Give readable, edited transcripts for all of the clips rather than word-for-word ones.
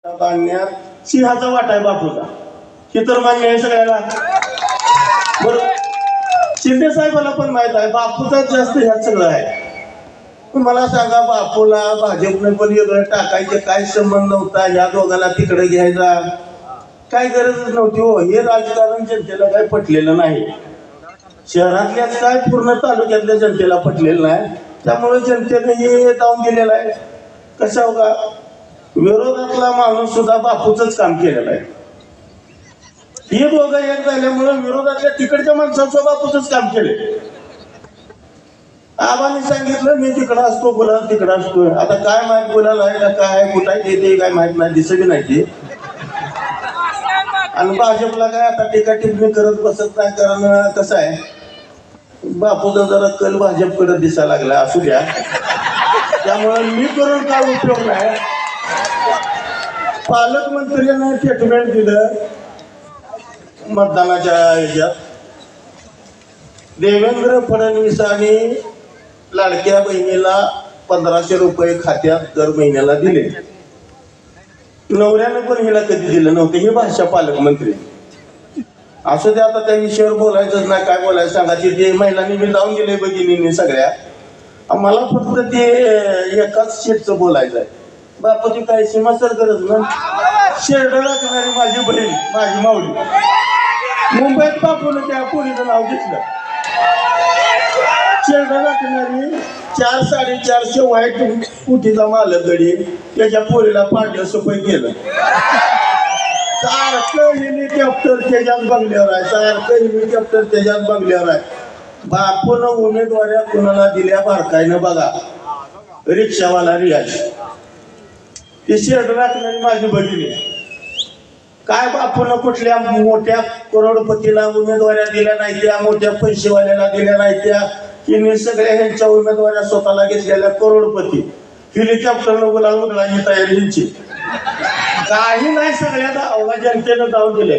आणण्यात सिंहाचा वाटा आहे बापूचा. हे तर मान्य आहे सगळ्याला. बरं, शिंदे साहेबांना पण माहित आहे बापूचाच जास्त ह्यात सगळं आहे. मला सांगा, बापूला भाजपने पण वेगळं टाकायचे काय संबंध नव्हता. या दोघांना तिकडे घ्यायचा काय गरजच नव्हती. हो, हे राजकारण जनतेला काय पटलेलं नाही. शहरातल्याच काय पूर्ण तालुक्यातल्या जनतेला पटलेलं नाही. त्यामुळे जनतेने हे जाऊन दिलेलं आहे. कशा का विरोधातला माणूस सुद्धा बापूचंच काम केलेलं आहे. हे दोघं एक झाल्यामुळे विरोधातल्या तिकडच्या माणसाचं बापूचंच काम केले. आबांनी सांगितलं मी तिकडं असतो, बोला तिकडं असतो. आता काय माहित बोलायला आहे का काय कुठं येते काय माहित नाही, दिसली नाही ते. आणि भाजपला काय आता टीका टिप्पणी करत बसत नाही. कारण कसं आहे, बापूचा जरा कल भाजपकडे दिसायला लागला. असू द्या, त्यामुळे मी करून काय उपयोग नाही. पालकमंत्र्यांना स्टेटमेंट दिलं मतदानाच्या ह्याच्यात. देवेंद्र फडणवीसांनी लाडक्या बहिणीला 1500 रुपये खात्यात दर महिन्याला दिले. नवऱ्यानं पण हिला कधी दिलं नव्हतं. ही भाषा पालकमंत्री. असं ते आता त्या विषयावर बोलायचंच नाही. काय बोलायचं सांगा. ते महिलांनी मी जाऊन दिले भगिनींनी सगळ्या. मला फक्त ते एकाच शेटचं बोलायचं आहे. बापूची काय सीमा सर गरज ना. शेरड राखणारी माझी बहीण, माझी माऊली. मुंबईत बापून त्या पोरीचं नाव घेतलं. शेरड राखणारी 4-450 व्हाईट कुटीचा मालक गडी त्याच्या पोरीला पाडलं सफाई केलं. सारखं हेलिकॉप्टर त्याच्याच बंगल्यावर आहे. सारखं हेलिकॉप्टर त्याच्याच बंगल्यावर आहे. बापून उमेदवाऱ्या कोणाला दिल्या बारकाईनं बघा. रिक्षावाला रियाज, ती शेरड राखणारी माझी भगिनी. काय बापून कुठल्या मोठ्या करोडपतीला उमेदवाऱ्या दिल्या नाही, त्या मोठ्या पैसेवाल्याला दिल्या नाही. त्या हिने सगळ्या ह्यांच्या उमेदवाऱ्या स्वतःला घेतलेल्या करोडपती. हेलिकॉप्टरनं गुलाल उधळायची तयारी ह्यांची. काही नाही, सगळ्या अवघा जनतेनं जाऊन दिले.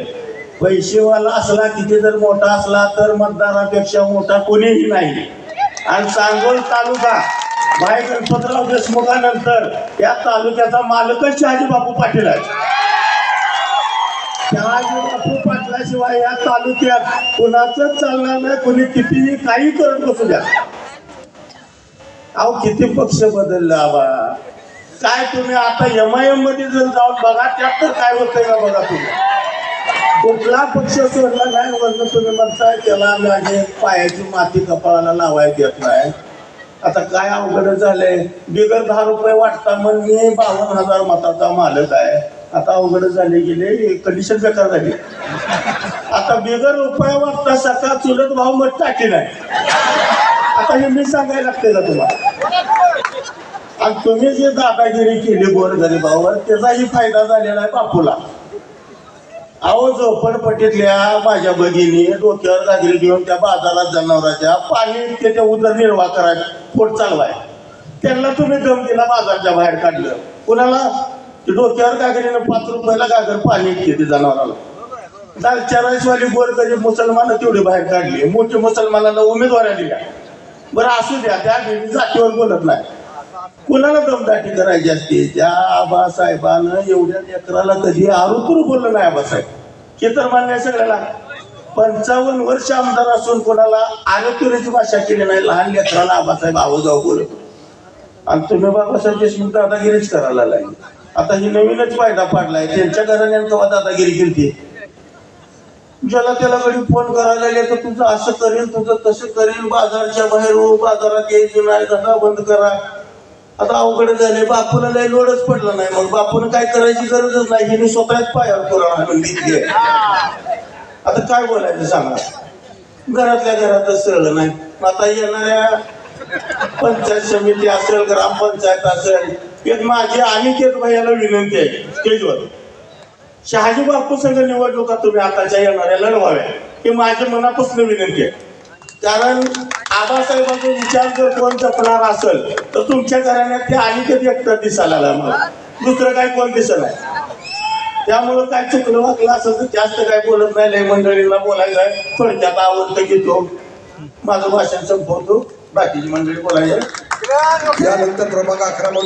पैसेवाला असला किती जर मोठा असला तर मतदारापेक्षा मोठा कोणीही नाही. आणि सांगोल तालुका भाई गणपतराव देशमुखानंतर या तालुक्याचा मालकच शहाजी बापू पाटील आहे. शहाजी बापू पाटलाशिवाय या तालुक्यात कुणाचंच चालणार नाही. कुणी कितीही काही करत बसू द्या. अहो किती पक्ष बदलला आबा. काय तुम्ही आता MIM मध्ये जर जाऊन बघा, त्यात तर काय होतंय का बघा. तुम्ही कुठला पक्ष सोडला नाही. वरनं तुम्ही म्हणताय त्याला माझे पायाची माती कपाळाला लावायला देत नाही. आता काय अवघड झालंय. बिगर 10 रुपये वाटता मग मी 52,000 मताचा मालक आहे. आता अवघड झाले गेले, कंडिशन बेकार झाली. आता बिगर रुपया वाटता सकाळ चुलत भाव मत टाकी नाही. आता हे मी सांगायला लागते का तुम्हाला. आणि तुम्ही जे दादागिरी केली गोरगरिबावर त्याचाही फायदा झालेला आहे बापूला. अहो झोपडपट्टीतल्या माझ्या भगिनी डोक्यावर गाजरी घेऊन त्या बाजारात जनावरांच्या पाणी त्याच्या उदरनिर्वाह करायला पोट चालवाय. त्यांना तुम्ही दम दिला, बाजारच्या बाहेर काढलं. कुणाला डोक्यावर गागरीनं 5 रुपयाला गागर पाणी येते ते जनावराला. 4 वाली गोरगरीब मुसलमान तेवढी बाहेर काढली. मोठे मुसलमानाला उमेदवाऱ्या दिल्या. बरं असू द्या, त्या जातीवर बोलत नाही. कुणाला दमदाटी करायची असते. त्या आबासाहेबानं एवढ्या लेकराला कधी आरुतुरू बोललं नाही आबासाहेब. हे तर मान्य आहे सगळ्याला. 55 वर्ष आमदार असून कोणाला आरुतुरीची भाषा केली नाही. लहान लेकराला आबासाहेब आवाजाव बोलत. आणि तुम्ही बाबासाहेब देशमुख दादागिरीच करायला लागले. आता ही नवीनच फायदा पाडलाय. त्यांच्या घराण्यानं केव्हा दादागिरी केली. ज्याला त्याला घडी फोन करायला लागले तर तुझं असं करेल, तुझं तसं करेल, बाजारच्या बाहेर बाजारात यायचं नाही, धंदा बंद करा. आता अवघड झाले. बापूला लय लोडच पडलं नाही. मग बापून काय करायची गरजच नाही. हिने स्वतःच पायावर करून म्हणली. आता काय बोलायचं सांगा. घरातल्या घरातच सळलं नाही. आता येणाऱ्या पंचायत समिती असेल, ग्रामपंचायत असेल, एक माझी अनिकेत भैयाला विनंती आहे स्टेजवर. शहाजी बापू संघ निवडणुका तुम्ही आताच्या येणाऱ्या लढवाव्या. ही माझ्या मनापासून विनंती आहे. कारण आबासाहेबांचा विचार जर कोण जपणार असेल तर तुमच्या घराण्यात ते अनिकेत एकटा दिसायला लागला. दुसरं काय कोण दिसत नाही. त्यामुळं काय चुकलं वागलं असेल तर जास्त काय बोलत नाही. लय मंडळीला बोलायचं आहे. थोडक्यात आवडतं घेतो, माझं भाषण संपवतो. बाकीची मंडळी बोलायचं. त्यानंतर प्रभाग 11